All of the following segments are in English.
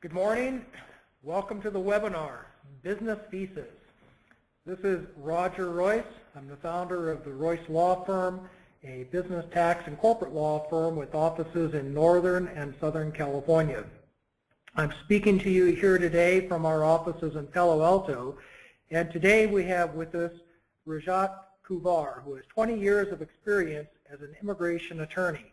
Good morning. Welcome to the webinar, Business Visas. This is Roger Royse. I'm the founder of the Royse Law Firm, a business tax and corporate law firm with offices in Northern and Southern California. I'm speaking to you here today from our offices in Palo Alto, and today we have with us Rajat Kuver, who has 20 years of experience as an immigration attorney.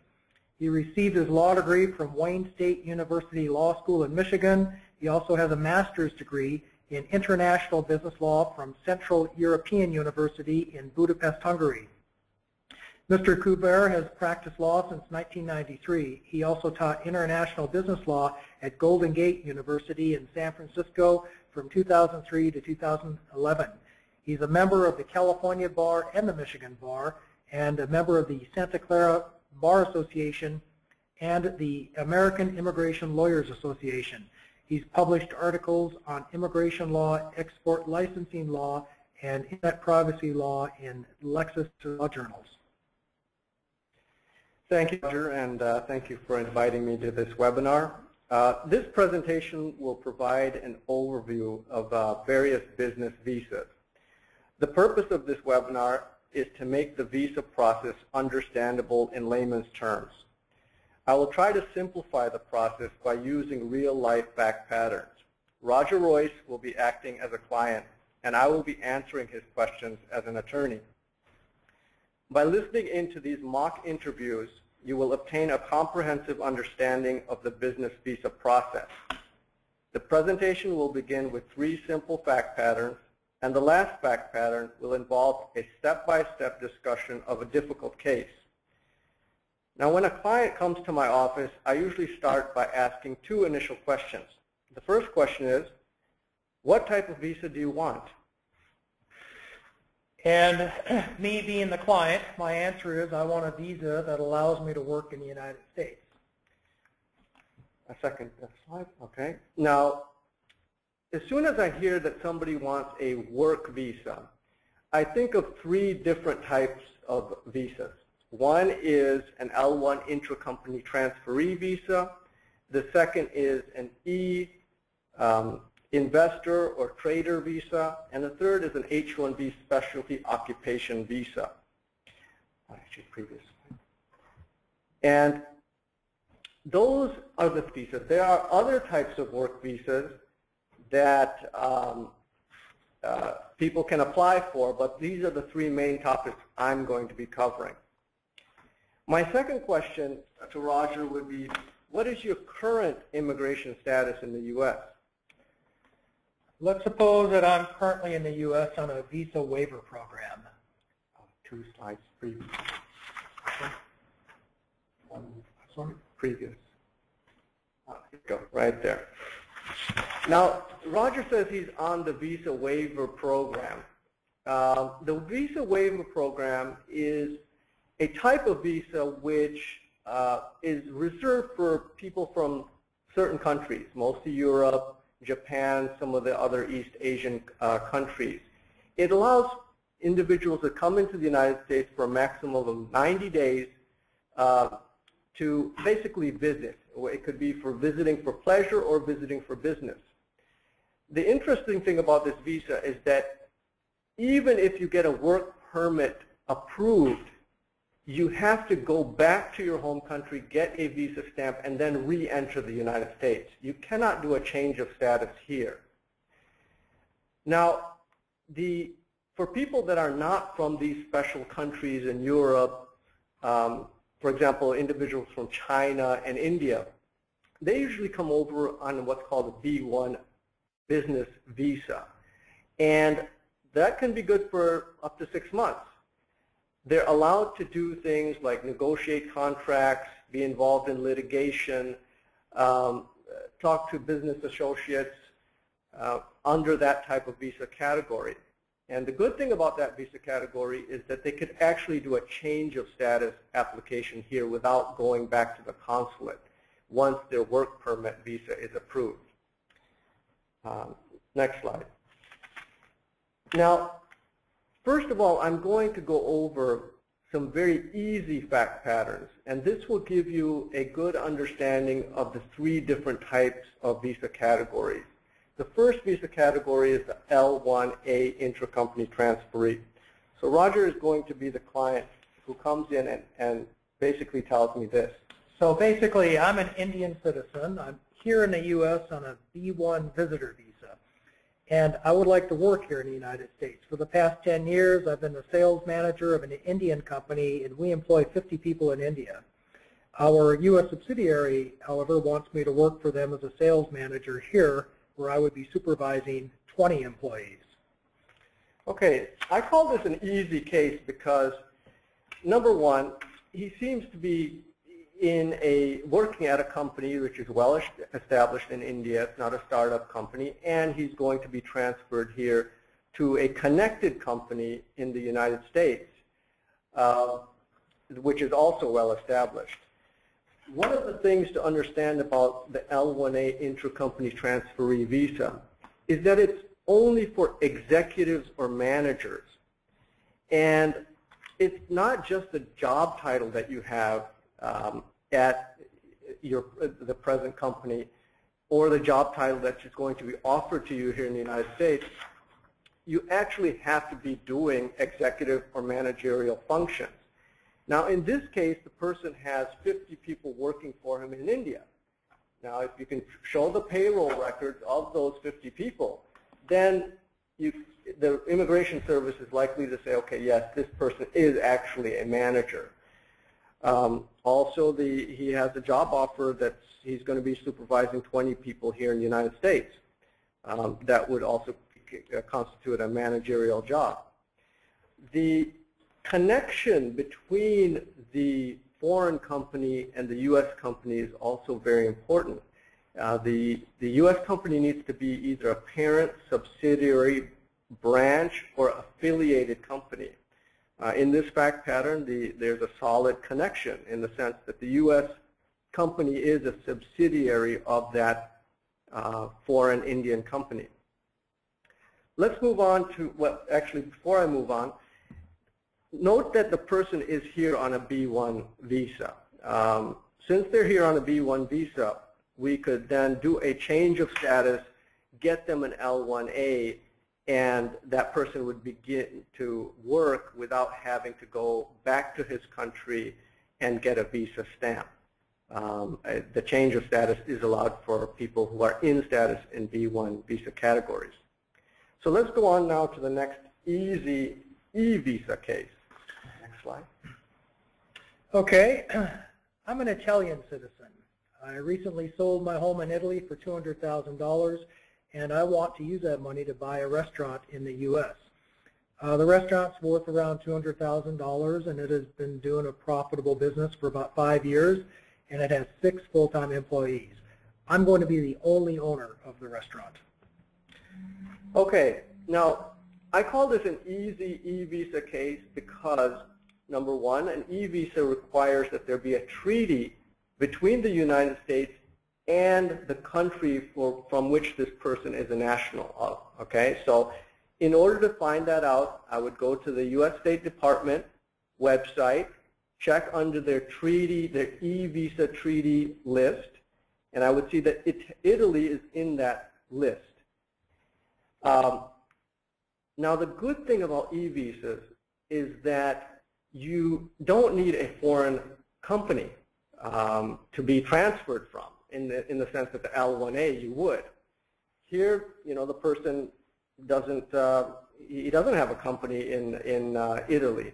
He received his law degree from Wayne State University Law School in Michigan. He also has a master's degree in international business law from Central European University in Budapest, Hungary. Mr. Kuver has practiced law since 1993. He also taught international business law at Golden Gate University in San Francisco from 2003 to 2011. He's a member of the California Bar and the Michigan Bar, and a member of the Santa Clara Bar Association and the American Immigration Lawyers Association. He's published articles on immigration law, export licensing law, and internet privacy law in Lexis Law Journals. Thank you, Roger, and thank you for inviting me to this webinar. This presentation will provide an overview of various business visas. The purpose of this webinar is to make the visa process understandable in layman's terms. I will try to simplify the process by using real-life fact patterns. Roger Royse will be acting as a client, and I will be answering his questions as an attorney. By listening into these mock interviews, you will obtain a comprehensive understanding of the business visa process. The presentation will begin with 3 simple fact patterns, and the last fact pattern will involve a step-by-step discussion of a difficult case. Now, when a client comes to my office, I usually start by asking 2 initial questions. The first question is, what type of visa do you want? And me being the client, my answer is I want a visa that allows me to work in the United States. A second slide, okay. Now, as soon as I hear that somebody wants a work visa, I think of 3 different types of visas. One is an L1 Intracompany Transferee visa. The second is an investor or trader visa. And the third is an H-1B specialty occupation visa. Actually, previous. And those are the visas. There are other types of work visas that people can apply for, but these are the 3 main topics I'm going to be covering. My second question to Roger would be, what is your current immigration status in the U.S.? Let's suppose that I'm currently in the U.S. on a visa waiver program. 2 slides previous. Sorry, previous. Here you go, right there. Now, Roger says he's on the visa waiver program. The visa waiver program is a type of visa which is reserved for people from certain countries, mostly Europe, Japan, some of the other East Asian countries. It allows individuals to come into the United States for a maximum of 90 days to basically visit. It could be for visiting for pleasure or visiting for business. The interesting thing about this visa is that even if you get a work permit approved, you have to go back to your home country, get a visa stamp, and then re-enter the United States. You cannot do a change of status here. Now, for people that are not from these special countries in Europe, for example, individuals from China and India, they usually come over on what's called a B1 business visa. And that can be good for up to 6 months. They're allowed to do things like negotiate contracts, be involved in litigation, talk to business associates under that type of visa category. And the good thing about that visa category is that they could actually do a change of status application here without going back to the consulate once their work permit visa is approved. Next slide. Now, first of all, I'm going to go over some very easy fact patterns, and this will give you a good understanding of the 3 different types of visa categories. The first visa category is the L1A intracompany transferee. So Roger is going to be the client who comes in and basically tells me this. So basically, I'm an Indian citizen. I'm here in the U.S. on a B1 visitor visa, and I would like to work here in the United States. For the past 10 years, I've been the sales manager of an Indian company, and we employ 50 people in India. Our U.S. subsidiary, however, wants me to work for them as a sales manager here, where I would be supervising 20 employees. Okay, I call this an easy case because, number one, he seems to be working at a company which is well established in India. It's not a startup company, and he's going to be transferred here to a connected company in the United States, which is also well established. One of the things to understand about the L1A intracompany transferee visa is that it's only for executives or managers, and it's not just the job title that you have at the present company or the job title that's just going to be offered to you here in the United States. You actually have to be doing executive or managerial functions. Now, in this case, the person has 50 people working for him in India. Now, if you can show the payroll records of those 50 people, then the immigration service is likely to say, okay, yes, this person is actually a manager. Also, he has a job offer that he's going to be supervising 20 people here in the United States. That would also constitute a managerial job. The connection between the foreign company and the U.S. company is also very important. The U.S. company needs to be either a parent, subsidiary, branch, or affiliated company. In this fact pattern, there's a solid connection in the sense that the U.S. company is a subsidiary of that foreign Indian company. Let's move on to actually, before I move on, note that the person is here on a B1 visa. Since they're here on a B1 visa, we could then do a change of status, get them an L1A, and that person would begin to work without having to go back to his country and get a visa stamp. The change of status is allowed for people who are in status in B1 visa categories. So let's go on now to the next easy e-visa case. Next slide. Okay, I'm an Italian citizen. I recently sold my home in Italy for $200,000, and I want to use that money to buy a restaurant in the U.S. The restaurant's worth around $200,000, and it has been doing a profitable business for about 5 years, and it has 6 full-time employees. I'm going to be the only owner of the restaurant. Okay, now I call this an easy e-visa case because, number one, an e-visa requires that there be a treaty between the United States and the country from which this person is a national of. Okay, so in order to find that out, I would go to the U.S. State Department website, check under their treaty, their e-visa treaty list, and I would see that Italy is in that list. Now, the good thing about e-visas is that you don't need a foreign company to be transferred from, in the sense that the L1A you would. Here, you know, the person doesn't he doesn't have a company in Italy,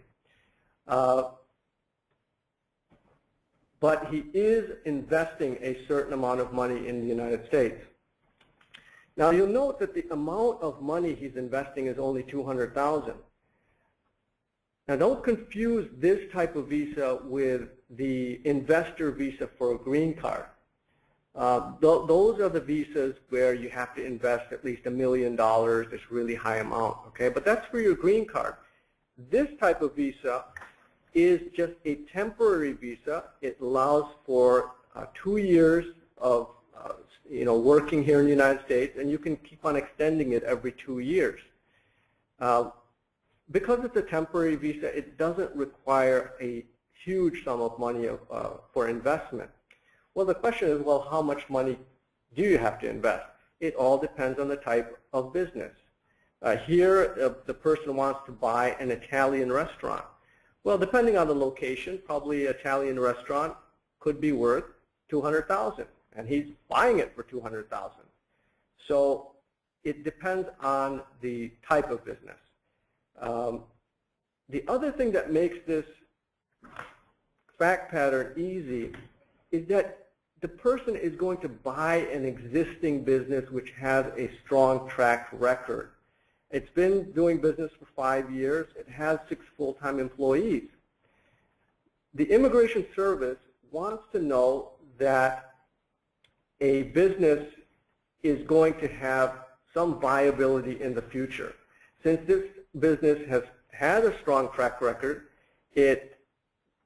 but he is investing a certain amount of money in the United States. Now, you'll note that the amount of money he's investing is only $200,000. Now, don't confuse this type of visa with the investor visa for a green card. Those are the visas where you have to invest at least $1 million. It's a really high amount, okay? But that's for your green card. This type of visa is just a temporary visa. It allows for 2 years of working here in the United States, and you can keep on extending it every 2 years. because it's a temporary visa, it doesn't require a huge sum of money for investment. Well, the question is, well, how much money do you have to invest? It all depends on the type of business. Here, the person wants to buy an Italian restaurant. Well, depending on the location, probably an Italian restaurant could be worth $200,000, and he's buying it for $200,000. So it depends on the type of business. The other thing that makes this fact pattern easy is that the person is going to buy an existing business which has a strong track record. It's been doing business for 5 years. It has 6 full-time employees. The Immigration Service wants to know that a business is going to have some viability in the future. Since this business has had a strong track record, it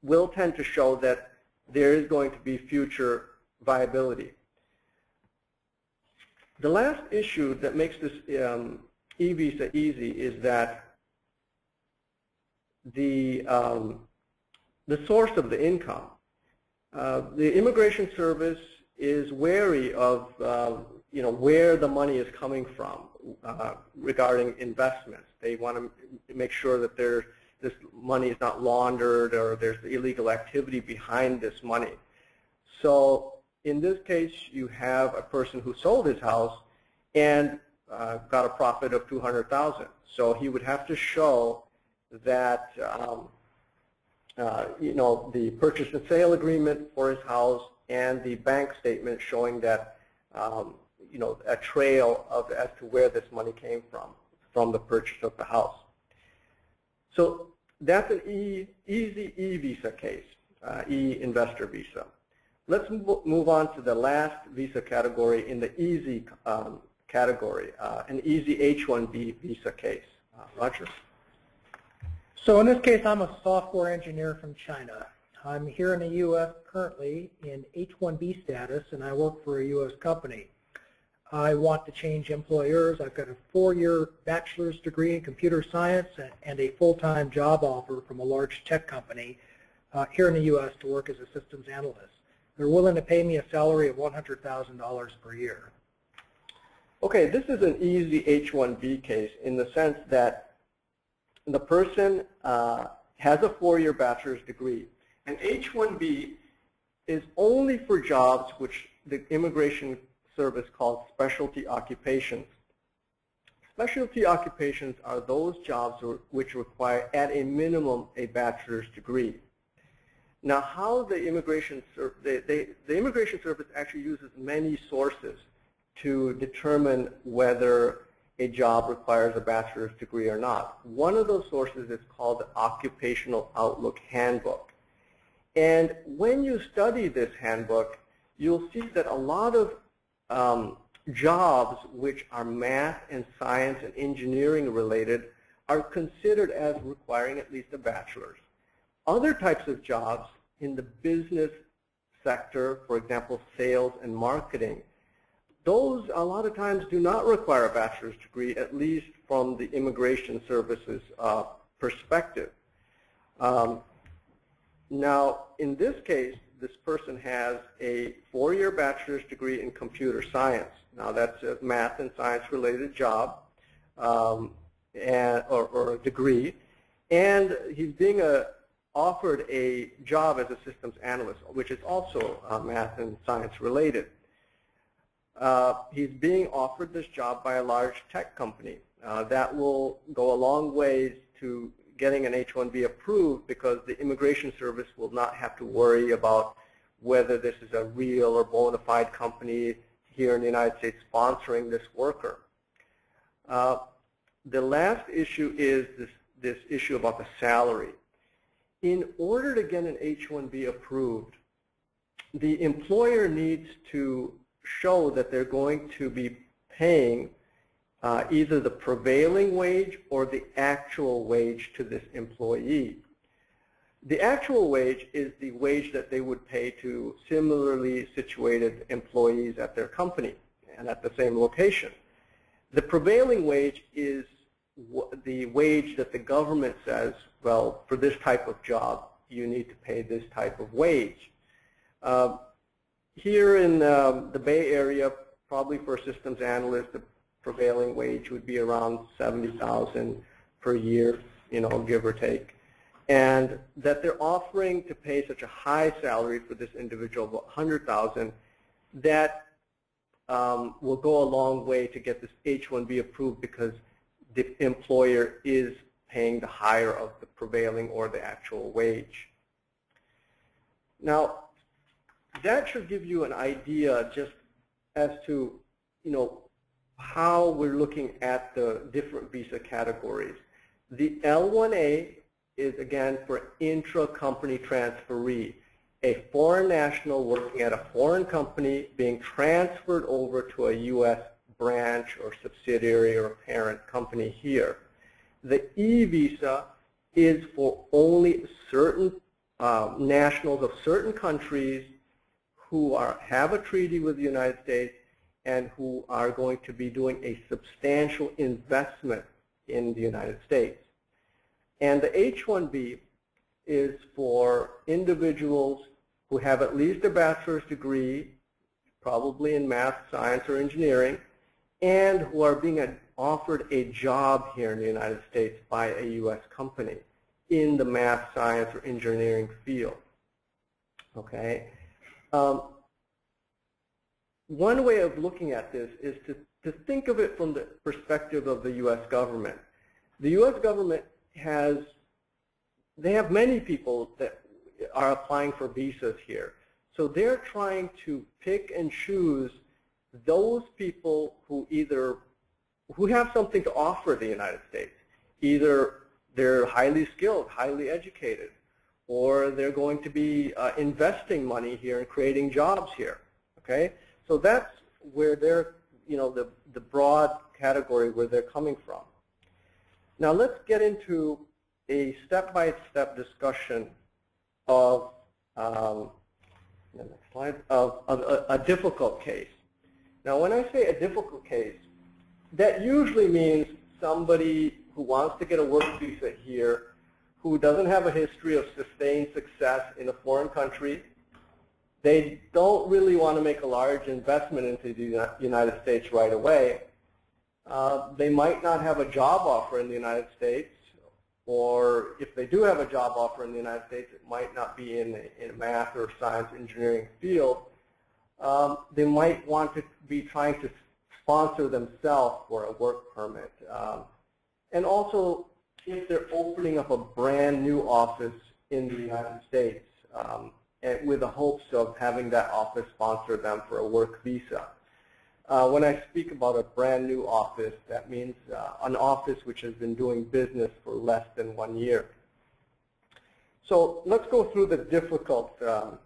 will tend to show that there is going to be future viability. The last issue that makes this e-visa easy is that the source of the income. The Immigration Service is wary of where the money is coming from regarding investments. They want to make sure that this money is not laundered or there's illegal activity behind this money. So in this case, you have a person who sold his house and got a profit of $200,000. So he would have to show that the purchase and sale agreement for his house and the bank statement showing that a trail as to where this money came from the purchase of the house. So that's an easy e-visa case, e-investor visa. Let's move on to the last visa category in the easy category, an easy H-1B visa case. Roger? So in this case, I'm a software engineer from China. I'm here in the U.S. currently in H-1B status, and I work for a U.S. company. I want to change employers. I've got a 4-year bachelor's degree in computer science and a full-time job offer from a large tech company here in the U.S. to work as a systems analyst. They're willing to pay me a salary of $100,000 per year. Okay, this is an easy H-1B case in the sense that the person has a 4-year bachelor's degree. And H-1B is only for jobs which the Immigration Service calls specialty occupations. Specialty occupations are those jobs which require, at a minimum, a bachelor's degree. Now, how the Immigration Service actually uses many sources to determine whether a job requires a bachelor's degree or not. One of those sources is called the Occupational Outlook Handbook. And when you study this handbook, you'll see that a lot of jobs which are math and science and engineering related are considered as requiring at least a bachelor's. Other types of jobs in the business sector, for example, sales and marketing, those a lot of times do not require a bachelor's degree, at least from the Immigration Service's perspective. Now, in this case, this person has a 4-year bachelor's degree in computer science. Now, that's a math and science related job or a degree, and he's being offered a job as a systems analyst, which is also math and science related. He's being offered this job by a large tech company. That will go a long ways to getting an H-1B approved because the Immigration Service will not have to worry about whether this is a real or bona fide company here in the United States sponsoring this worker. The last issue is this issue about the salary. In order to get an H-1B approved, the employer needs to show that they're going to be paying either the prevailing wage or the actual wage to this employee. The actual wage is the wage that they would pay to similarly situated employees at their company and at the same location. The prevailing wage is the wage that the government says, well, for this type of job, you need to pay this type of wage. Here in the Bay Area, probably for a systems analyst, the prevailing wage would be around $70,000 per year, you know, give or take. And that they're offering to pay such a high salary for this individual, about $100,000, that will go a long way to get this H-1B approved, because the employer is paying the higher of the prevailing or the actual wage. Now, that should give you an idea just as to, you know, how we're looking at the different visa categories. The L1A is, again, for intra-company transferee, a foreign national working at a foreign company being transferred over to a U.S. branch or subsidiary or parent company here. The E-visa is for only certain nationals of certain countries who have a treaty with the United States and who are going to be doing a substantial investment in the United States. And the H-1B is for individuals who have at least a bachelor's degree, probably in math, science, or engineering, and who are being offered a job here in the United States by a U.S. company in the math, science, or engineering field. Okay. One way of looking at this is to think of it from the perspective of the U.S. government. The U.S. government they have many people that are applying for visas here. So they're trying to pick and choose those people who have something to offer the United States. Either they're highly skilled, highly educated, or they're going to be investing money here and creating jobs here. Okay? So that's where they're, you know, the broad category where they're coming from. Now let's get into a step-by-step discussion of the next slide, of a difficult case. Now when I say a difficult case, that usually means somebody who wants to get a work visa here, who doesn't have a history of sustained success in a foreign country. They don't really want to make a large investment into the United States right away. They might not have a job offer in the United States, or if they do have a job offer in the United States, it might not be in a math or science engineering field. They might want to be trying to sponsor themselves for a work permit. And also, if they're opening up a brand new office in the United States, and with the hopes of having that office sponsor them for a work visa. When I speak about a brand new office, that means an office which has been doing business for less than 1 year. So let's go through the difficult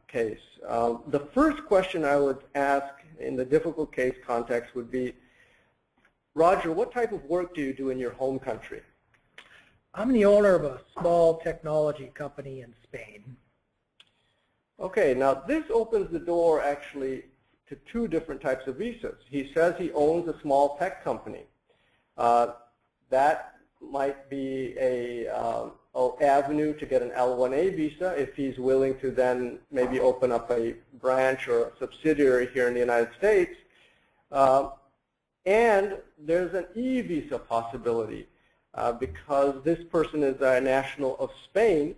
case. The first question I would ask in the difficult case context would be, Roger, what type of work do you do in your home country? I'm the owner of a small technology company in Spain. Okay, now this opens the door actually to two different types of visas. He says he owns a small tech company. That might be a avenue to get an L1A visa if he's willing to then maybe open up a branch or a subsidiary here in the United States. And there's an E-visa possibility because this person is a national of Spain.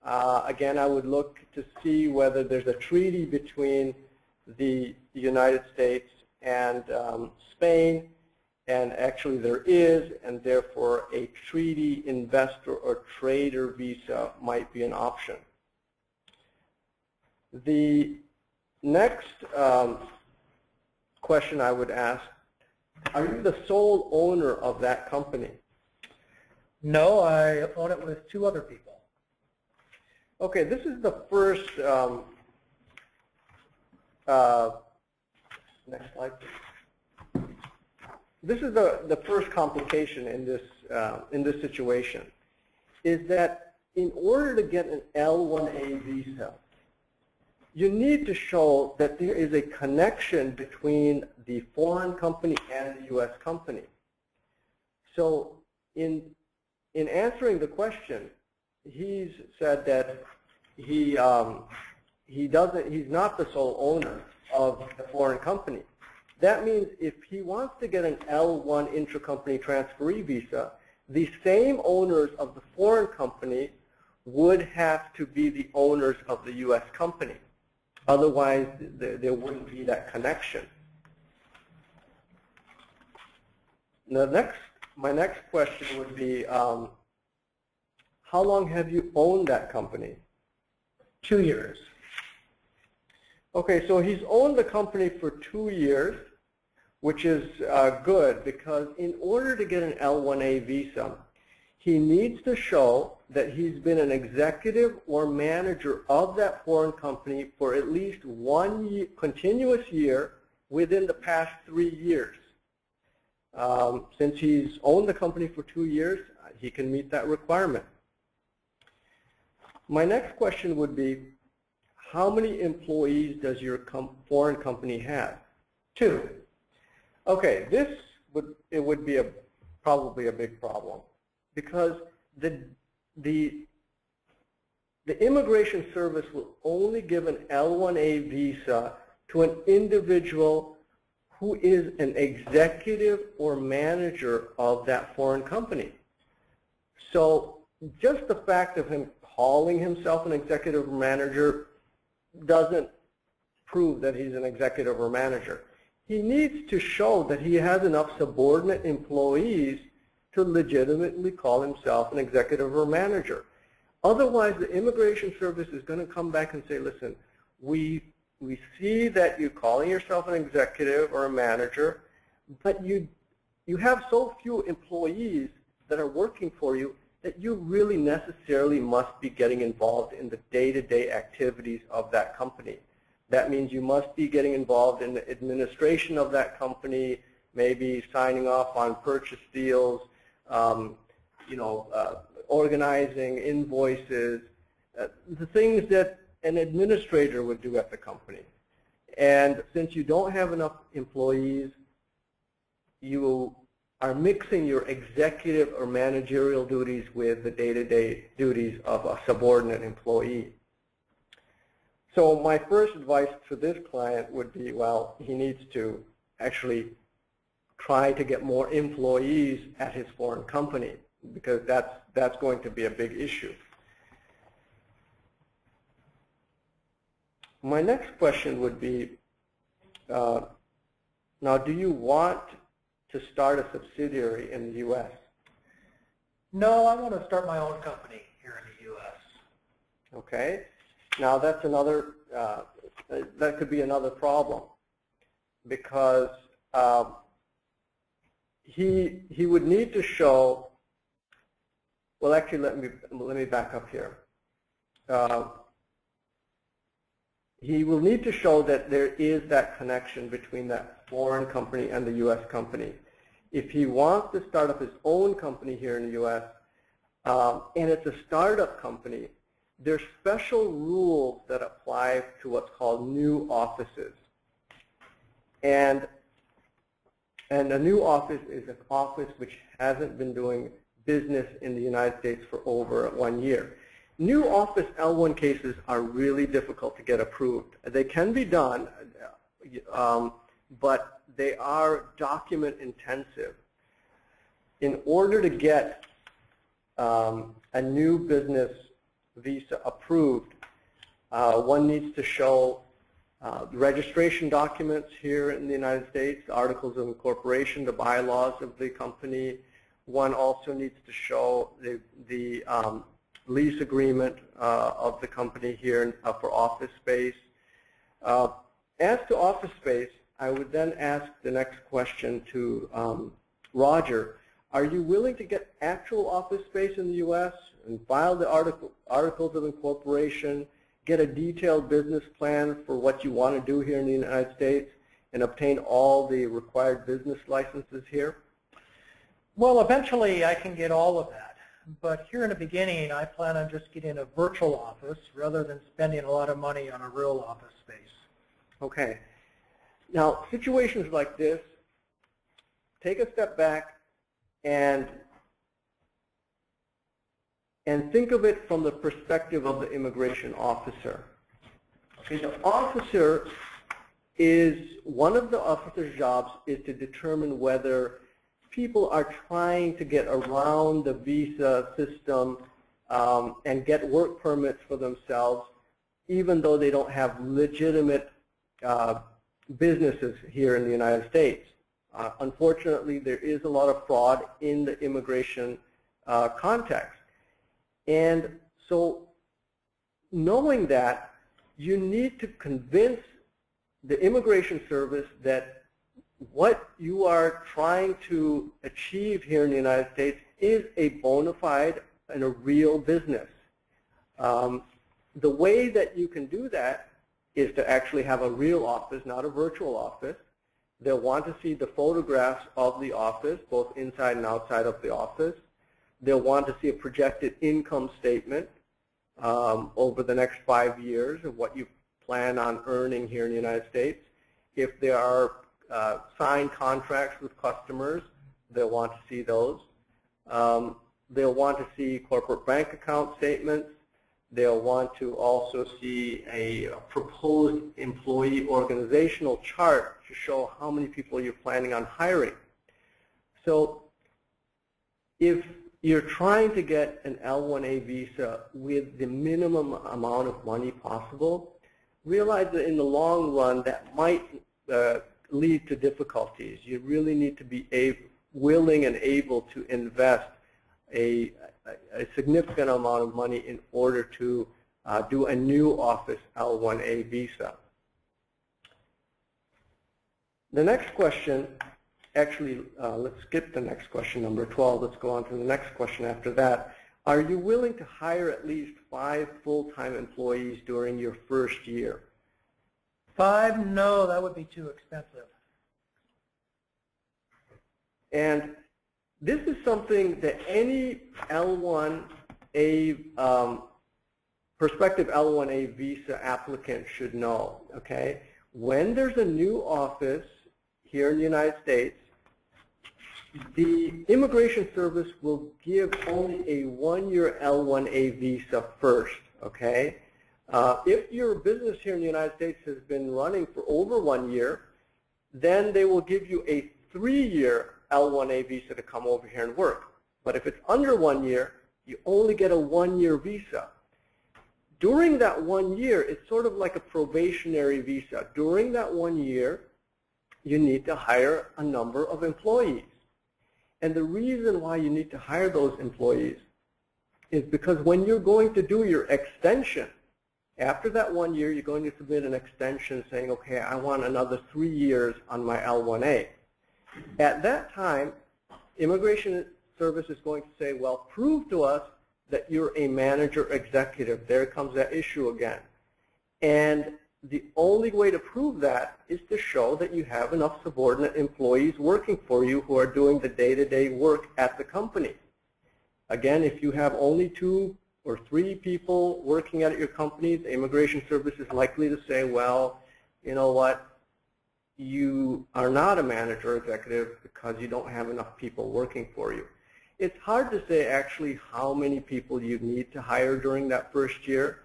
Again, I would look to see whether there's a treaty between the United States and Spain, and actually there is, and therefore a treaty investor or trader visa might be an option. The next question I would ask, are you the sole owner of that company? No, I own it with two other people. Okay, this is the first, next slide. This is the first complication in this situation, is that in order to get an L1A visa, you need to show that there is a connection between the foreign company and the U.S. company. So in answering the question, he's said that he's not the sole owner of the foreign company. That means if he wants to get an L1 intracompany transferee visa, the same owners of the foreign company would have to be the owners of the U.S. company. Otherwise, there wouldn't be that connection. My next question would be, how long have you owned that company? 2 years. Okay, so he's owned the company for 2 years, which is good, because in order to get an L1A visa, he needs to show that he's been an executive or manager of that foreign company for at least 1 continuous year within the past 3 years. Since he's owned the company for 2 years, he can meet that requirement. My next question would be, how many employees does your foreign company have? 2. Okay, it would be probably a big problem, because the Immigration Service will only give an L1A visa to an individual who is an executive or manager of that foreign company. So just the fact of him calling himself an executive or manager doesn't prove that he's an executive or manager. He needs to show that he has enough subordinate employees to legitimately call himself an executive or manager. Otherwise, the Immigration Service is going to come back and say, listen, we see that you're calling yourself an executive or a manager, but you have so few employees that are working for you that you really necessarily must be getting involved in the day-to-day activities of that company. That means you must be getting involved in the administration of that company, maybe signing off on purchase deals, organizing invoices, the things that an administrator would do at the company. And since you don't have enough employees, you are mixing your executive or managerial duties with the day-to-day duties of a subordinate employee. So my first advice to this client would be, well, he needs to actually try to get more employees at his foreign company, because that's going to be a big issue. My next question would be, now do you want to start a subsidiary in the U.S.? No, I want to start my own company here in the U.S. Okay. Now that's another, that could be another problem, because he would need to show, well actually let me back up here. He will need to show that there is that connection between that foreign company and the U.S. company. If he wants to start up his own company here in the U.S., and it's a startup company, there's special rules that apply to what's called new offices. And a new office is an office which hasn't been doing business in the United States for over 1 year. New office L1 cases are really difficult to get approved. They can be done, but they are document intensive. In order to get a new business visa approved, one needs to show registration documents here in the United States, articles of incorporation, the bylaws of the company. One also needs to show the lease agreement of the company here for office space. As to office space, I would then ask the next question to Roger. Are you willing to get actual office space in the U.S. and file the articles of incorporation, get a detailed business plan for what you want to do here in the United States, and obtain all the required business licenses here? Well, eventually I can get all of that. But here in the beginning, I plan on just getting a virtual office rather than spending a lot of money on a real office space. Okay. Now, situations like this, take a step back and and think of it from the perspective of the immigration officer. Okay, the officer one of the officer's jobs is to determine whether people are trying to get around the visa system and get work permits for themselves, even though they don't have legitimate businesses here in the United States. Unfortunately, there is a lot of fraud in the immigration context. And so knowing that, you need to convince the Immigration Service that what you are trying to achieve here in the United States is a bona fide and a real business. The way that you can do that is to actually have a real office, not a virtual office. They'll want to see the photographs of the office, both inside and outside of the office. They'll want to see a projected income statement over the next 5 years of what you plan on earning here in the United States. If there are signed contracts with customers, they'll want to see those. They'll want to see corporate bank account statements. They'll want to also see a proposed employee organizational chart to show how many people you're planning on hiring. So if you're trying to get an L1A visa with the minimum amount of money possible, realize that in the long run that might lead to difficulties. You really need to be willing and able to invest a significant amount of money in order to do a new office L1A visa. The next question, actually, let's skip the next question, number 12. Let's go on to the next question after that. Are you willing to hire at least 5 full-time employees during your first year? 5, no, that would be too expensive. And this is something that any L1A, prospective L1A visa applicant should know, okay? When there's a new office here in the United States, the Immigration Service will give only a 1-year L1A visa first, okay? If your business here in the United States has been running for over 1 year, then they will give you a 3-year L1A visa to come over here and work. But if it's under 1 year, you only get a 1-year visa. During that 1 year, it's sort of like a probationary visa. During that 1 year, you need to hire a number of employees. And the reason why you need to hire those employees is because when you're going to do your extension, after that 1 year, you're going to submit an extension saying, okay, I want another 3 years on my L1A. At that time, Immigration Service is going to say, well, prove to us that you're a manager executive. There comes that issue again. And the only way to prove that is to show that you have enough subordinate employees working for you who are doing the day-to-day work at the company. Again, if you have only 2 or 3 people working at your company, the Immigration Service is likely to say, well, you know what, you are not a manager executive because you don't have enough people working for you. It's hard to say actually how many people you need to hire during that first year,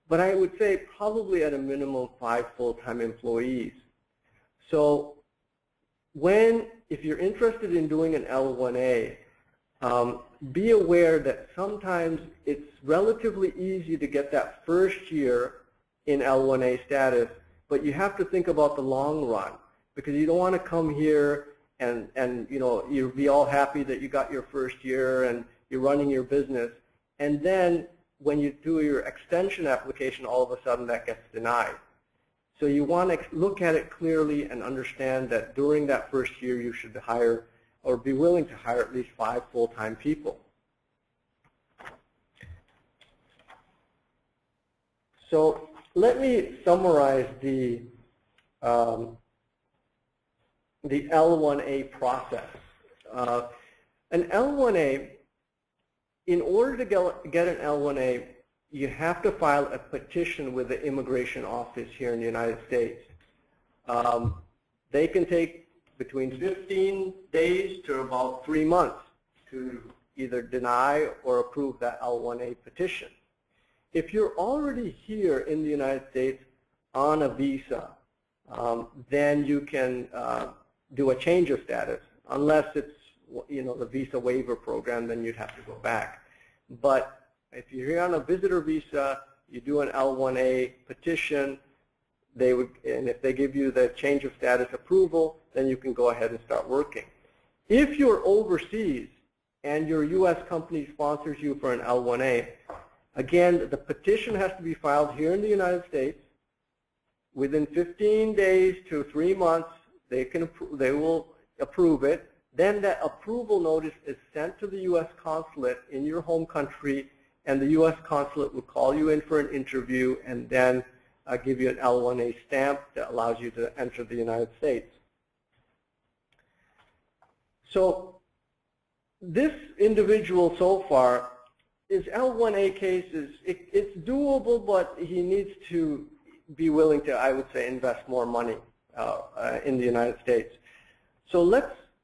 but I would say probably at a minimum 5 full-time employees. So if you're interested in doing an L1A, be aware that sometimes it's relatively easy to get that first year in L1A status, but you have to think about the long run, because you don't want to come here and you know, you'll be all happy that you got your first year and you're running your business, and then when you do your extension application, all of a sudden that gets denied. So you want to look at it clearly and understand that during that first year you should hire or be willing to hire at least 5 full-time people. So let me summarize the L1A process. An L1A, in order to get an L1A, you have to file a petition with the immigration office here in the United States. They can take between 15 days to about 3 months to either deny or approve that L1A petition. If you're already here in the United States on a visa, then you can do a change of status. Unless it's, the visa waiver program, then you'd have to go back. But if you're here on a visitor visa, you do an L1A petition, and if they give you the change of status approval, then you can go ahead and start working. If you're overseas and your U.S. company sponsors you for an L1A, again, the petition has to be filed here in the United States. Within 15 days to 3 months, they will approve it. Then that approval notice is sent to the U.S. consulate in your home country, and the U.S. consulate will call you in for an interview and then give you an L1A stamp that allows you to enter the United States. So this individual so far, his L1A case it's doable, but he needs to be willing to, I would say, invest more money in the United States. So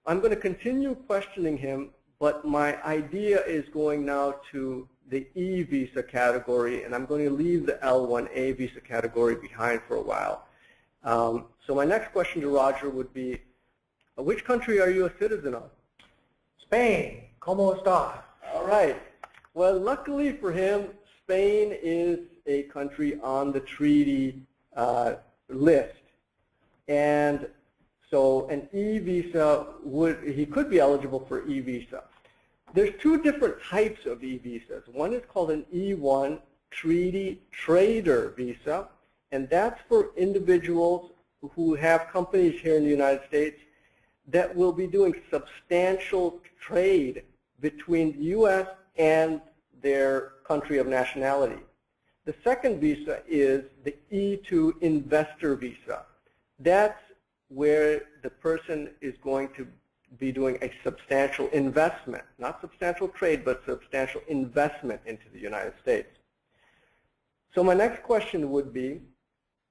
I'm going to continue questioning him, but my idea is going now to the E-visa category, and I'm going to leave the L1A visa category behind for a while. So my next question to Roger would be, which country are you a citizen of? Spain, ¿cómo está? All right. Well, luckily for him, Spain is a country on the treaty list. And so an E-visa he could be eligible for E-visa. There's two different types of E-visas. One is called an E1 treaty trader visa, and that's for individuals who have companies here in the United States that will be doing substantial trade between the U.S. and their country of nationality. The second visa is the E2 investor visa. That's where the person is going to be doing a substantial investment, not substantial trade, but substantial investment into the United States. So my next question would be,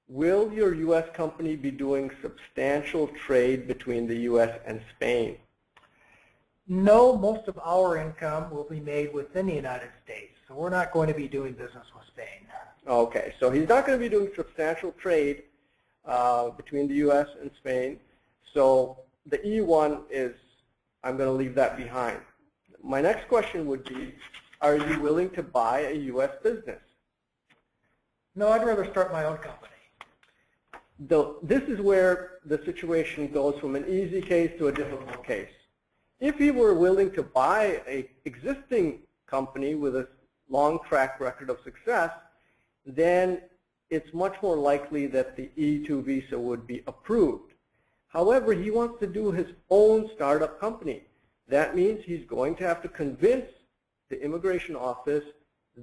will your U.S. company be doing substantial trade between the U.S. and Spain? No, most of our income will be made within the United States, so we're not going to be doing business with Spain. Okay, so he's not going to be doing substantial trade between the U.S. and Spain. So the E1 is, I'm going to leave that behind. My next question would be, are you willing to buy a U.S. business? No, I'd rather start my own company. This is where the situation goes from an easy case to a difficult case. If he were willing to buy an existing company with a long track record of success, then it's much more likely that the E2 visa would be approved. However, he wants to do his own startup company. That means he's going to have to convince the immigration office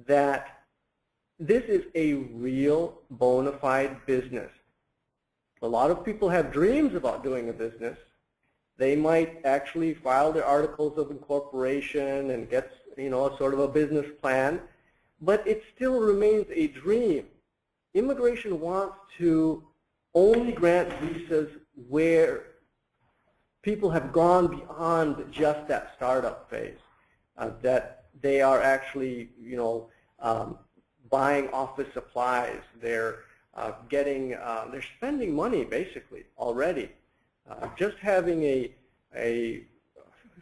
that this is a real bona fide business. A lot of people have dreams about doing a business. They might actually file their articles of incorporation and get, sort of a business plan, but it still remains a dream. Immigration wants to only grant visas where people have gone beyond just that startup phase, that they are actually, buying office supplies. They're they're spending money basically already. Just having a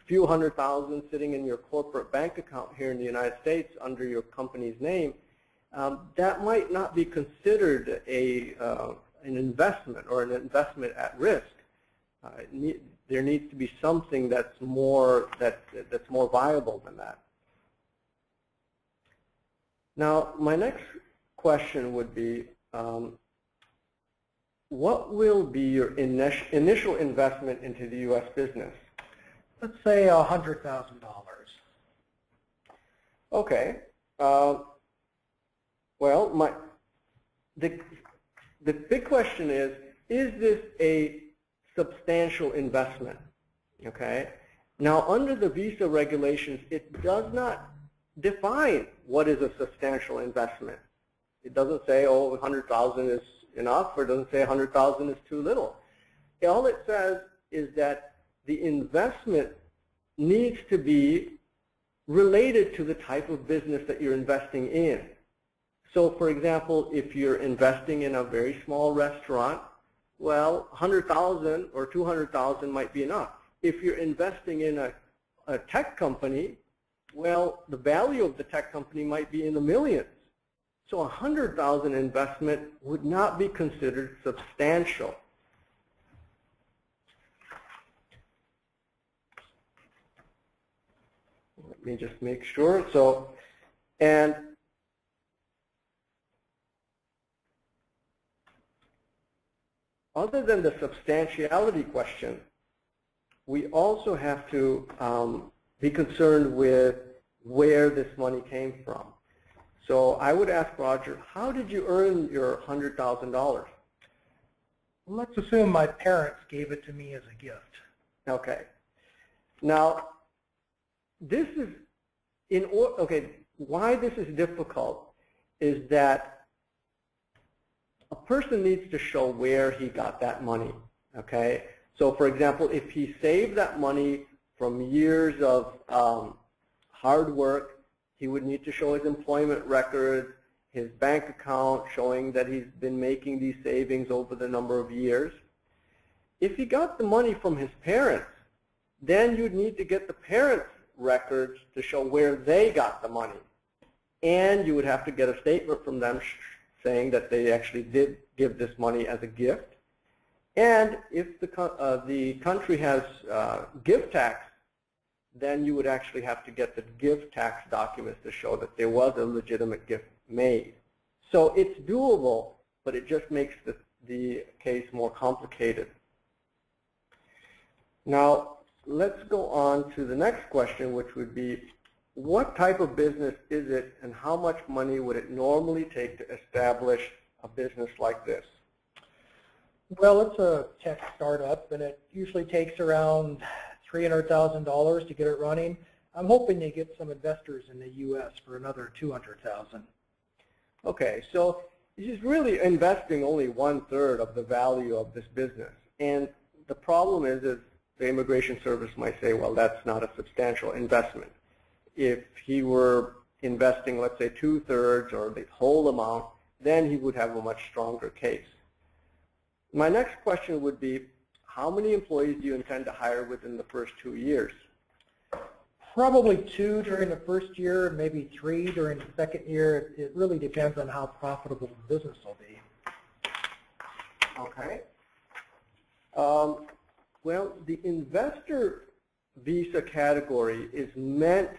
few $100,000 sitting in your corporate bank account here in the United States under your company's name, that might not be considered an investment or an investment at risk. There needs to be something that's more viable than that. Now, my next question would be, what will be your initial investment into the U.S. business? Let's say $100,000. Okay. Well, the big question is this a substantial investment? Okay. Now, under the visa regulations, it does not define what is a substantial investment. It doesn't say, oh, 100,000 is enough, or it doesn't say 100,000 is too little. All it says is that the investment needs to be related to the type of business that you're investing in. So for example, if you're investing in a very small restaurant, well, 100,000 or 200,000 might be enough. If you're investing in a tech company, well, the value of the tech company might be in the millions. So 100,000 investment would not be considered substantial. Let me just make sure. So, and other than the substantiality question, we also have to be concerned with where this money came from. So I would ask Roger, how did you earn your $100,000? Let's assume my parents gave it to me as a gift. Okay. Now, this is why this is difficult is that a person needs to show where he got that money. Okay. So, for example, if he saved that money from years of hard work, he would need to show his employment records, his bank account showing that he's been making these savings over the number of years. If he got the money from his parents, then you'd need to get the parents' records to show where they got the money. And you would have to get a statement from them saying that they actually did give this money as a gift. And if the country has gift tax, then you would actually have to get the gift tax documents to show that there was a legitimate gift made. So it's doable, but it just makes the case more complicated. Now, let's go on to the next question, which would be, what type of business is it and how much money would it normally take to establish a business like this? Well, it's a tech startup, and it usually takes around $300,000 to get it running. I'm hoping they get some investors in the U.S. for another $200,000. Okay, so he's really investing only 1/3 of the value of this business. And the problem is the Immigration Service might say, well, that's not a substantial investment. If he were investing, let's say, 2/3 or the whole amount, then he would have a much stronger case. My next question would be, how many employees do you intend to hire within the first 2 years? Probably 2 during the first year, maybe 3 during the second year. It really depends on how profitable the business will be. Okay. Well, the investor visa category is meant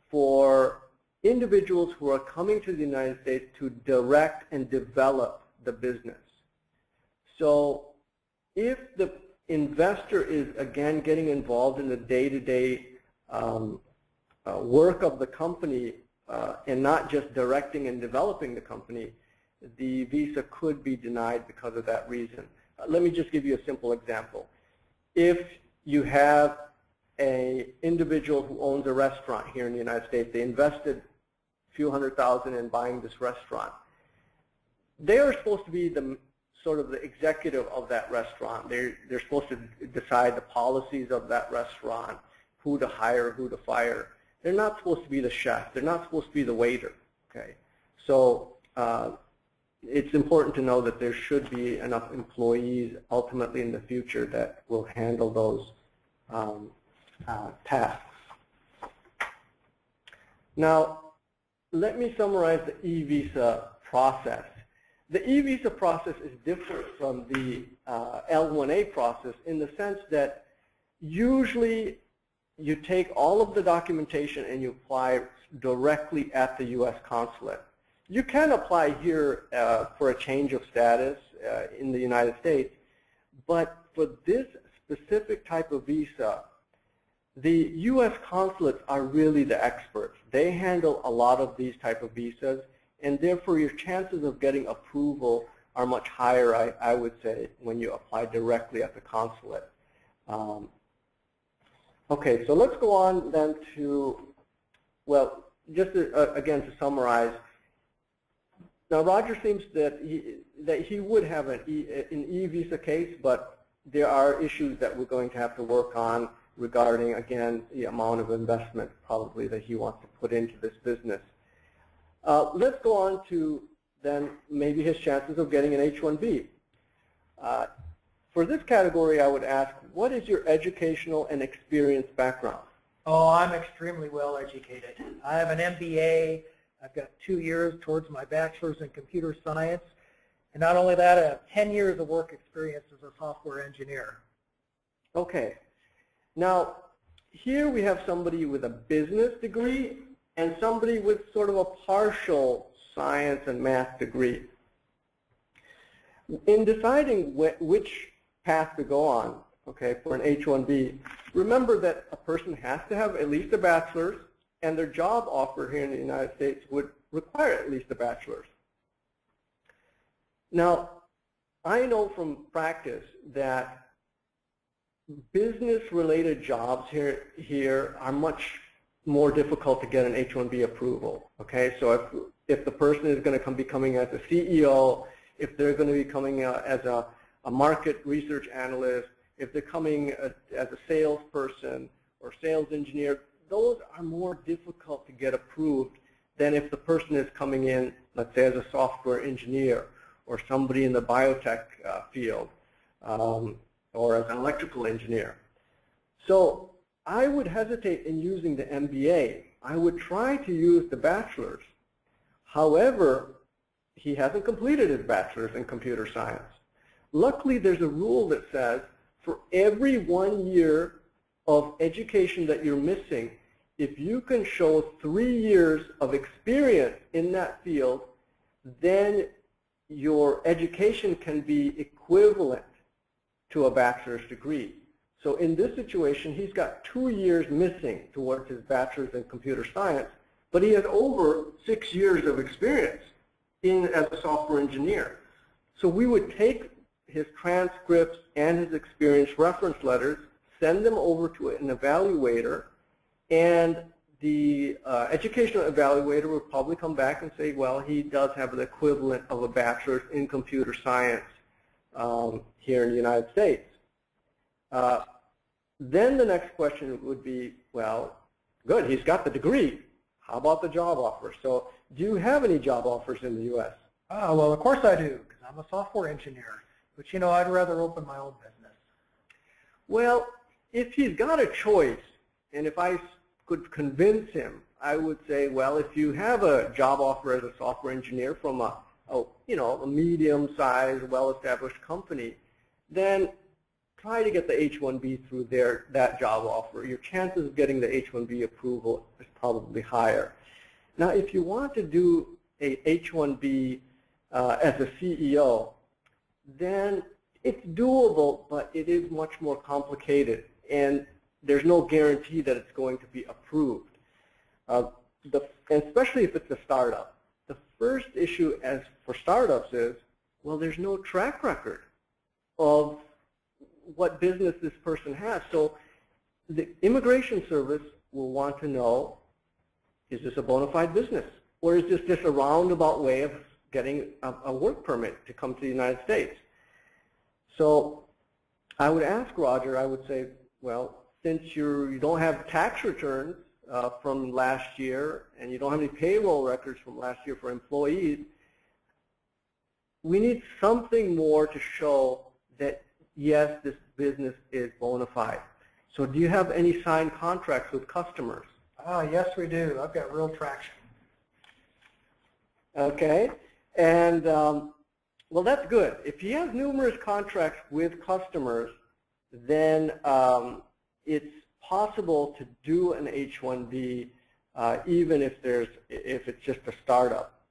for individuals who are coming to the United States to direct and develop the business. So if the investor is, again, getting involved in the day-to-day work of the company and not just directing and developing the company, the visa could be denied because of that reason. Let me just give you a simple example. If you have an individual who owns a restaurant here in the United States, they invested a few $100,000 in buying this restaurant. They are supposed to be the sort of the executive of that restaurant. They're supposed to decide the policies of that restaurant, who to hire, who to fire. They're not supposed to be the chef. They're not supposed to be the waiter. Okay, so it's important to know that there should be enough employees ultimately in the future that will handle those tasks. Now, let me summarize the e-visa process. The e-visa process is different from the L1A process in the sense that usually you take all of the documentation and you apply directly at the U.S. consulate. You can apply here for a change of status in the United States, but for this specific type of visa, the U.S. consulates are really the experts. They handle a lot of these type of visas, and therefore your chances of getting approval are much higher, I would say, when you apply directly at the consulate. Okay, so let's go on then to, well, just to, again to summarize. Now Roger seems that he would have an e-visa case, but there are issues that we're going to have to work on regarding, again, the amount of investment probably that he wants to put into this business. Let's go on to then maybe his chances of getting an H-1B. For this category, I would ask, what is your educational and experience background? Oh, I'm extremely well educated. I have an MBA. I've got 2 years towards my bachelor's in computer science. And not only that, I have 10 years of work experience as a software engineer. Okay. Now, here we have somebody with a business degree and somebody with sort of a partial science and math degree. In deciding which path to go on, okay, for an H-1B, remember that a person has to have at least a bachelor's, and their job offer here in the United States would require at least a bachelor's. Now, I know from practice that business-related jobs here are much more difficult to get an H-1B approval. Okay, so if the person is going to be coming as a CEO, if they're going to be coming as a market research analyst, if they're coming as a salesperson or sales engineer, those are more difficult to get approved than if the person is coming in, let's say, as a software engineer or somebody in the biotech field or as an electrical engineer. So I would hesitate in using the MBA. I would try to use the bachelor's. However, he hasn't completed his bachelor's in computer science. Luckily, there's a rule that says for every 1 year of education that you're missing, if you can show 3 years of experience in that field, then your education can be equivalent to a bachelor's degree. So in this situation, he's got 2 years missing towards his bachelor's in computer science, but he has over 6 years of experience as a software engineer. So we would take his transcripts and his experience reference letters, send them over to an evaluator, and the educational evaluator would probably come back and say, well, he does have the equivalent of a bachelor's in computer science here in the United States. Then the next question would be, well, good, he's got the degree. How about the job offer? So do you have any job offers in the U.S.? Well, of course I do, because I'm a software engineer. But, you know, I'd rather open my own business. Well, if he's got a choice, and if I could convince him, I would say, well, if you have a job offer as a software engineer from a medium-sized, well-established company, then try to get the H-1B through that job offer. Your chances of getting the H-1B approval is probably higher. Now, if you want to do a H-1B as a CEO, then it's doable, but it is much more complicated, and there's no guarantee that it's going to be approved, and especially if it's a startup. The first issue for startups is, well, there's no track record of what business this person has. So the Immigration Service will want to know, is this a bona fide business? Or is this just a roundabout way of getting a work permit to come to the United States? So I would ask Roger, I would say, well, since you don't have tax returns from last year and you don't have any payroll records from last year for employees, we need something more to show that, yes, this business is bona fide. So do you have any signed contracts with customers? Yes, we do. I've got real traction. Okay. And, well, that's good. If he has numerous contracts with customers, then it's possible to do an H-1B even if it's just a startup.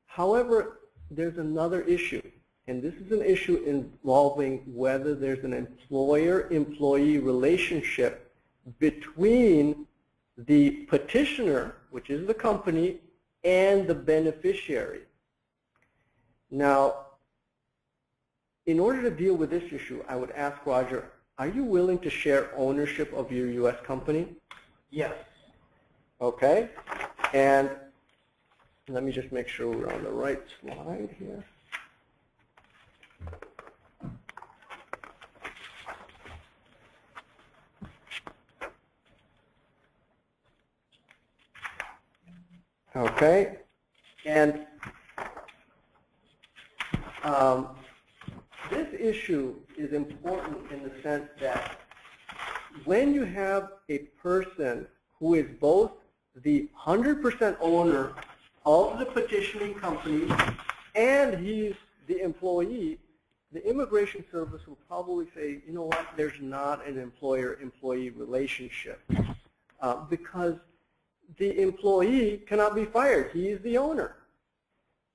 However, there's another issue, and this is an issue involving whether there's an employer-employee relationship between the petitioner, which is the company, and the beneficiary. Now, in order to deal with this issue, I would ask Roger, are you willing to share ownership of your U.S. company? Yes. Okay. And let me just make sure we're on the right slide here. Okay, and this issue is important in the sense that when you have a person who is both the 100% owner of the petitioning company and he's the employee, the Immigration Service will probably say, you know what, there's not an employer-employee relationship because the employee cannot be fired. He is the owner.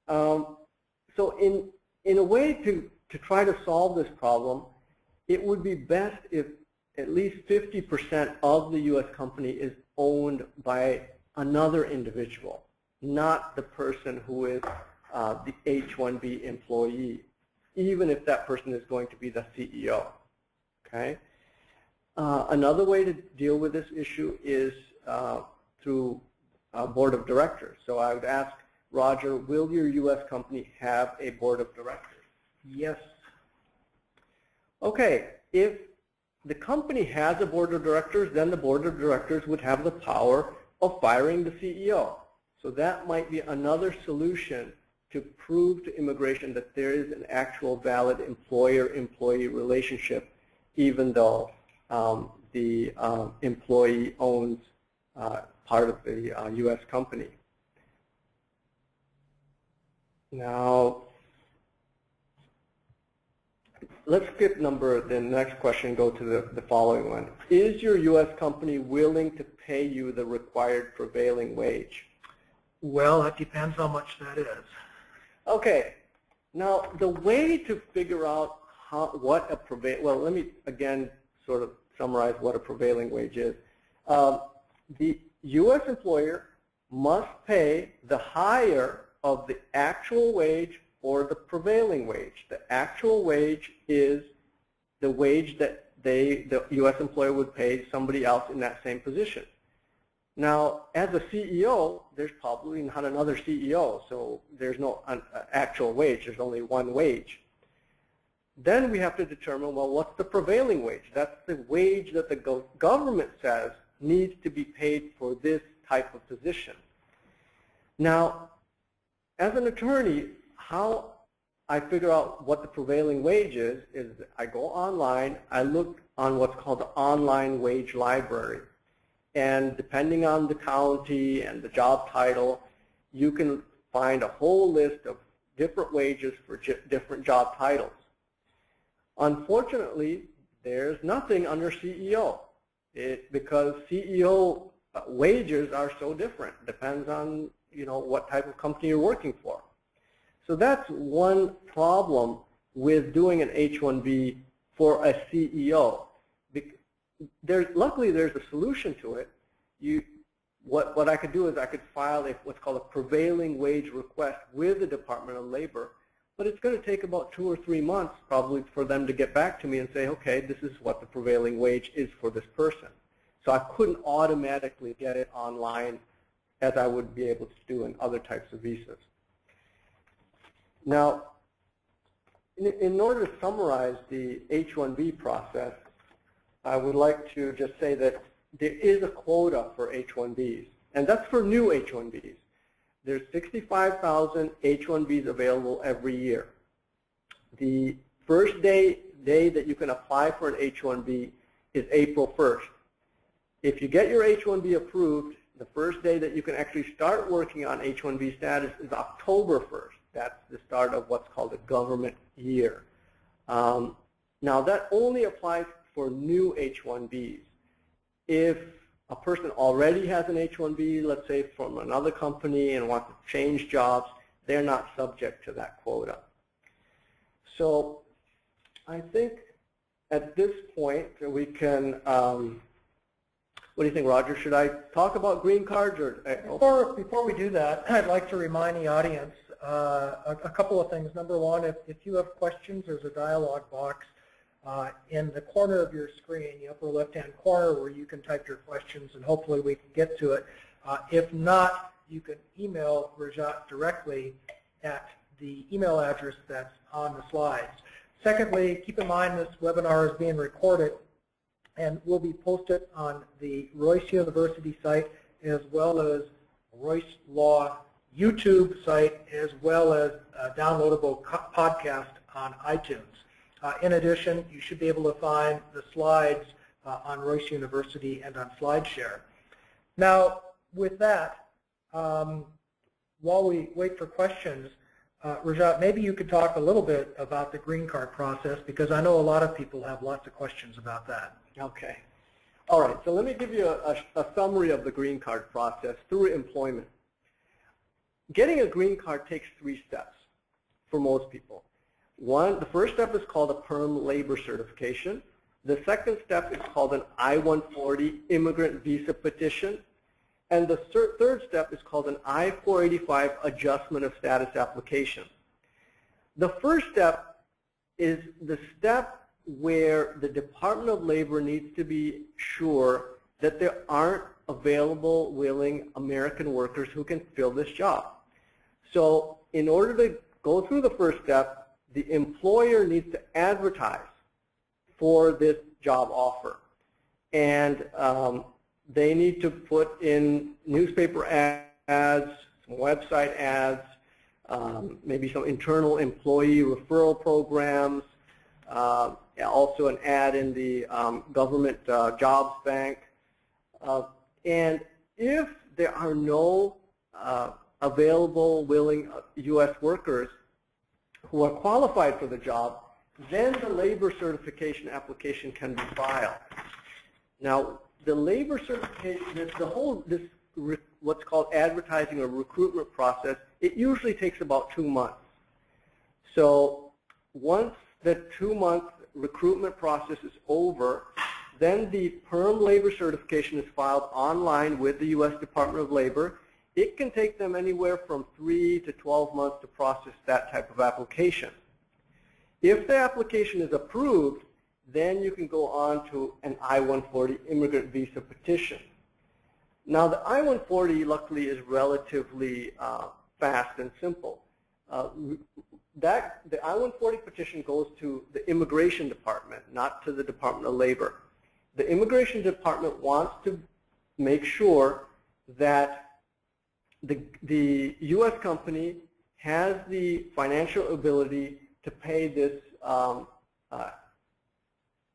So in a way to try to solve this problem, it would be best if at least 50% of the U.S. company is owned by another individual, not the person who is the H-1B employee, even if that person is going to be the CEO. Okay. Another way to deal with this issue is through a board of directors. So I would ask Roger, will your U.S. company have a board of directors? Yes. Okay. If the company has a board of directors, then the board of directors would have the power of firing the CEO. So that might be another solution to prove to immigration that there is an actual valid employer-employee relationship, even though the employee owns part of the U.S. company. Now, let's skip the next question, go to the following one. Is your U.S. company willing to pay you the required prevailing wage? Well, it depends how much that is. Okay. Now, the way to figure out well, let me again sort of summarize what a prevailing wage is. The U.S. employer must pay the higher of the actual wage or the prevailing wage. The actual wage is the wage that the U.S. employer would pay somebody else in that same position. Now, as a CEO, there's probably not another CEO, so there's no actual wage. There's only one wage. Then we have to determine, well, what's the prevailing wage? That's the wage that the government says needs to be paid for this type of position. Now, as an attorney, how I figure out what the prevailing wage is I go online, I look on what's called the online wage library. And depending on the county and the job title, you can find a whole list of different wages for different job titles. Unfortunately, there's nothing under CEO because CEO wages are so different. Depends on what type of company you're working for. So that's one problem with doing an H-1B for a CEO. Luckily, there's a solution to it. What I could do is I could file what's called a prevailing wage request with the Department of Labor, but it's going to take about 2 or 3 months probably for them to get back to me and say, okay, this is what the prevailing wage is for this person. So I couldn't automatically get it online as I would be able to do in other types of visas. Now, in order to summarize the H-1B process, I would like to just say that there is a quota for H-1Bs, and that's for new H-1Bs. There's 65,000 H-1Bs available every year. The first day that you can apply for an H-1B is April 1st. If you get your H-1B approved, the first day that you can actually start working on H-1B status is October 1st. That's the start of what's called a government year. Now, that only applies for new H-1Bs. If a person already has an H-1B, let's say from another company and wants to change jobs, they're not subject to that quota. So I think at this point we can, what do you think, Roger? Should I talk about green cards? Or Before we do that, I'd like to remind the audience a couple of things. Number one, if you have questions, there's a dialog box in the corner of your screen, the upper left-hand corner, where you can type your questions, and hopefully we can get to it. If not, you can email Rajat directly at the email address that's on the slides. Secondly, keep in mind this webinar is being recorded and will be posted on the Royse University site as well as Royse Law YouTube site, as well as a downloadable podcast on iTunes. In addition, you should be able to find the slides on Royse University and on SlideShare. Now, with that, while we wait for questions, Rajat, maybe you could talk a little bit about the green card process, because I know a lot of people have lots of questions about that. Okay. All right, so let me give you a summary of the green card process through employment. Getting a green card takes 3 steps for most people. The first step is called a perm labor certification. The second step is called an I-140 immigrant visa petition. And the third step is called an I-485 adjustment of status application. The first step is the step where the Department of Labor needs to be sure that there aren't available, willing American workers who can fill this job. So in order to go through the first step, the employer needs to advertise for this job offer. And they need to put in newspaper ads, some website ads, maybe some internal employee referral programs, also an ad in the government jobs bank. And if there are no available, willing U.S. workers who are qualified for the job, then the labor certification application can be filed. Now, the labor certification, what's called advertising or recruitment process, it usually takes about 2 months. So once the 2-month recruitment process is over, then the perm labor certification is filed online with the U.S. Department of Labor. It can take them anywhere from 3 to 12 months to process that type of application. If the application is approved, then you can go on to an I-140 immigrant visa petition. Now, the I-140, luckily, is relatively fast and simple. The I-140 petition goes to the Immigration Department, not to the Department of Labor. The Immigration Department wants to make sure that the U.S. company has the financial ability to pay this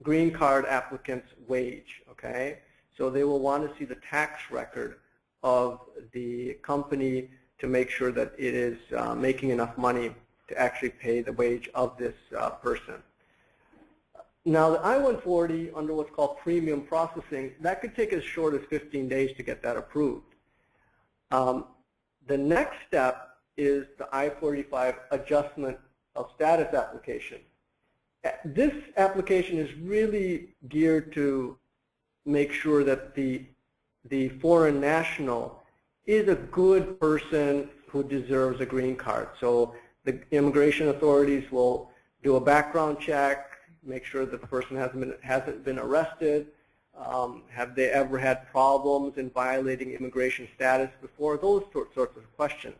green card applicant's wage, okay? So they will want to see the tax record of the company to make sure that it is making enough money to actually pay the wage of this person. Now, the I-140, under what's called premium processing, that could take as short as 15 days to get that approved. The next step is the I-485 adjustment of status application. This application is really geared to make sure that the foreign national is a good person who deserves a green card. So the immigration authorities will do a background check, make sure that the person hasn't been arrested, have they ever had problems in violating immigration status before, those sorts of questions.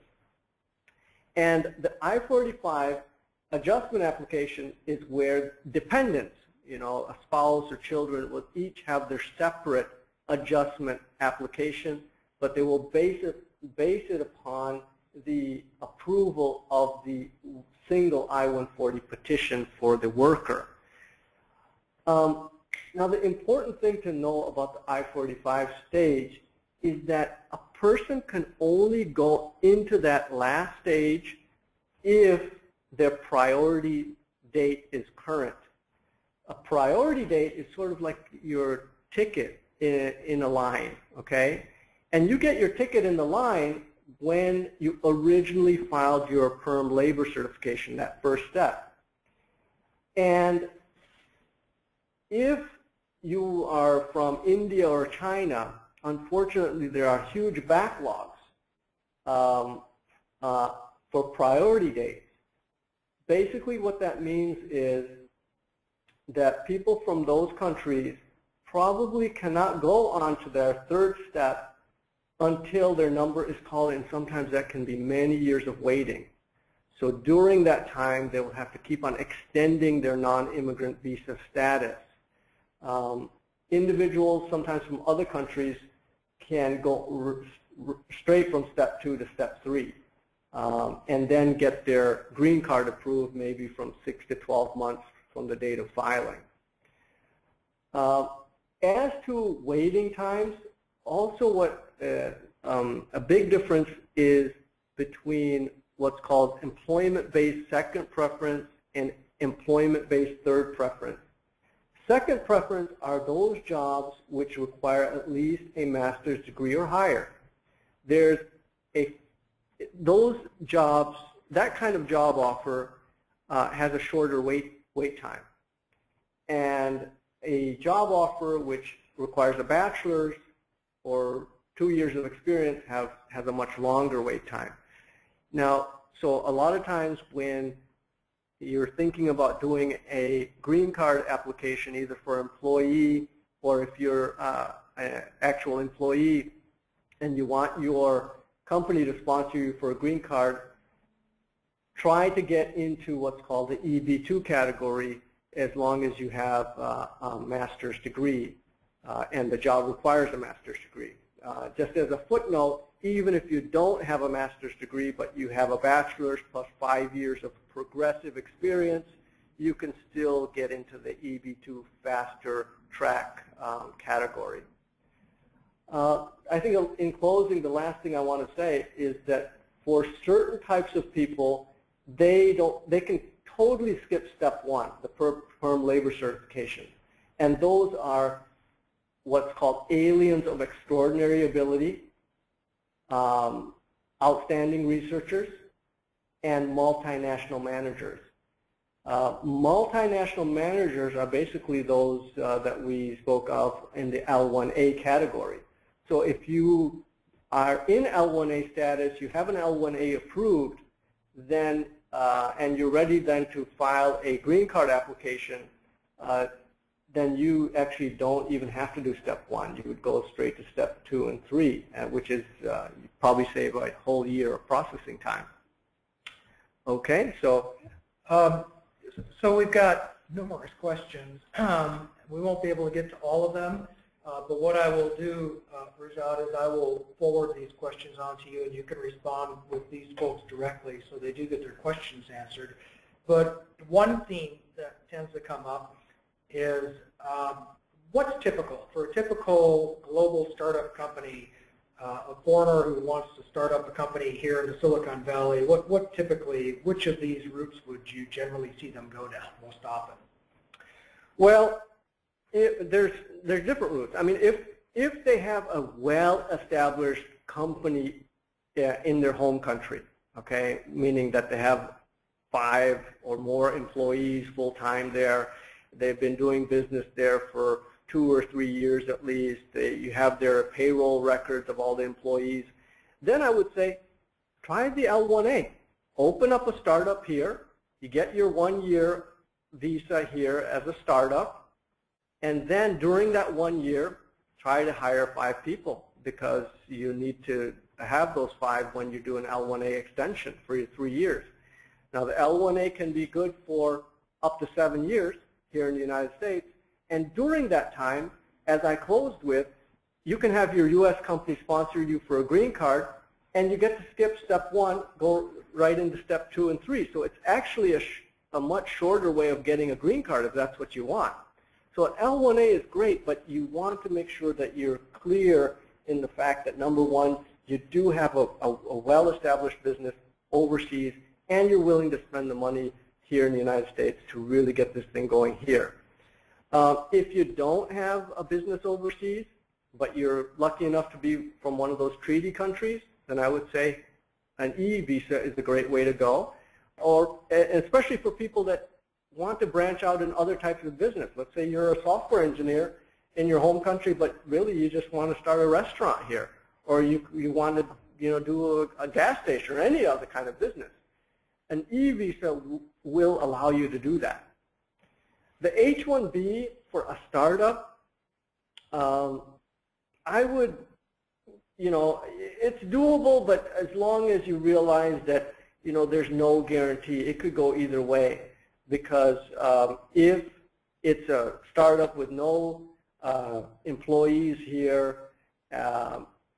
And the I-485 adjustment application is where dependents, you know, a spouse or children, will each have their separate adjustment application, but they will base it upon the approval of the single I-140 petition for the worker. Now, the important thing to know about the I-485 stage is that a person can only go into that last stage if their priority date is current. A priority date is sort of like your ticket in a line, okay? And you get your ticket in the line when you originally filed your perm labor certification, that first step. And if you are from India or China, unfortunately there are huge backlogs for priority dates. Basically what that means is that people from those countries probably cannot go on to their third step until their number is called, and sometimes that can be many years of waiting. So during that time, they will have to keep on extending their non-immigrant visa status. Individuals, sometimes from other countries, can go straight from step 2 to step 3, and then get their green card approved maybe from 6 to 12 months from the date of filing. As to waiting times, also what a big difference is between what's called employment-based second preference and employment-based third preference. Second preference are those jobs which require at least a master's degree or higher. Those jobs, that kind of job offer has a shorter wait time. And a job offer which requires a bachelor's or 2 years of experience has a much longer wait time. Now, so a lot of times when you're thinking about doing a green card application, either for employee or if you're an actual employee and you want your company to sponsor you for a green card, try to get into what's called the EB2 category as long as you have a master's degree and the job requires a master's degree. Just as a footnote, even if you don't have a master's degree but you have a bachelor's plus 5 years of progressive experience, you can still get into the EB2 faster track category. I think in closing, the last thing I want to say is that for certain types of people, they can totally skip step 1, the perm labor certification. And those are what's called aliens of extraordinary ability, outstanding researchers, and multinational managers. Multinational managers are basically those that we spoke of in the L1A category. So if you are in L1A status, you have an L1A approved, then and you're ready then to file a green card application, then you actually don't even have to do step 1. You would go straight to step 2 and 3, which is probably save a whole year of processing time. Okay, so we've got numerous questions. We won't be able to get to all of them, but what I will do, Rajat, is I will forward these questions on to you, and you can respond with these folks directly so they do get their questions answered. But one theme that tends to come up is what's typical for a typical global startup company, a foreigner who wants to start up a company here in the Silicon Valley. What typically, which of these routes would you generally see them go down most often? Well, there's different routes. I mean, if they have a well-established company in their home country, okay, meaning that they have 5 or more employees full-time there, they've been doing business there for 2 or 3 years at least, you have their payroll records of all the employees, then I would say try the L1A. Open up a startup here, you get your 1-year visa here as a startup, and then during that 1 year, try to hire 5 people because you need to have those 5 when you do an L1A extension for your 3 years. Now the L1A can be good for up to 7 years here in the United States, and during that time, as I closed with, you can have your U.S. company sponsor you for a green card, and you get to skip step 1, go right into step 2 and 3. So it's actually a much shorter way of getting a green card if that's what you want. So an L1A is great, but you want to make sure that you're clear in the fact that, number 1, you do have a well-established business overseas, and you're willing to spend the money here in the United States to really get this thing going here. If you don't have a business overseas, but you're lucky enough to be from one of those treaty countries, then I would say an E visa is a great way to go, or especially for people that want to branch out in other types of business. Let's say you're a software engineer in your home country, but really you just want to start a restaurant here, or you want to do a gas station or any other kind of business. An E visa will allow you to do that. The H-1B for a startup, I would, it's doable, but as long as you realize that, there's no guarantee. It could go either way, because if it's a startup with no employees here,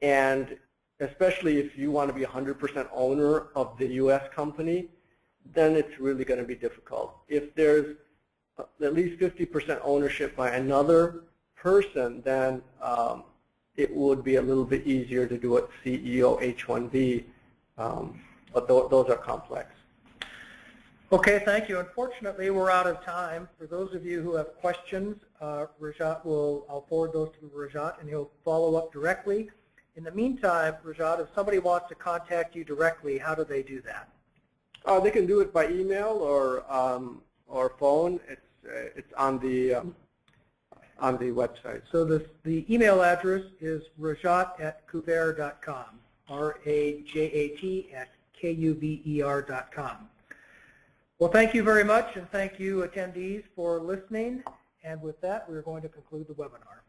and especially if you want to be 100% owner of the U.S. company, then it's really going to be difficult. If there's at least 50% ownership by another person, then it would be a little bit easier to do it CEO H-1B, but those are complex. Okay, thank you. Unfortunately, we're out of time. For those of you who have questions, Rajat I'll forward those to Rajat, and he'll follow up directly. In the meantime, Rajat, if somebody wants to contact you directly, how do they do that? They can do it by email or phone. It's on the website. So the email address is rajat@kuver.com, rajat@kuver.com. Well, thank you very much, and thank you, attendees, for listening. And with that, we're going to conclude the webinar.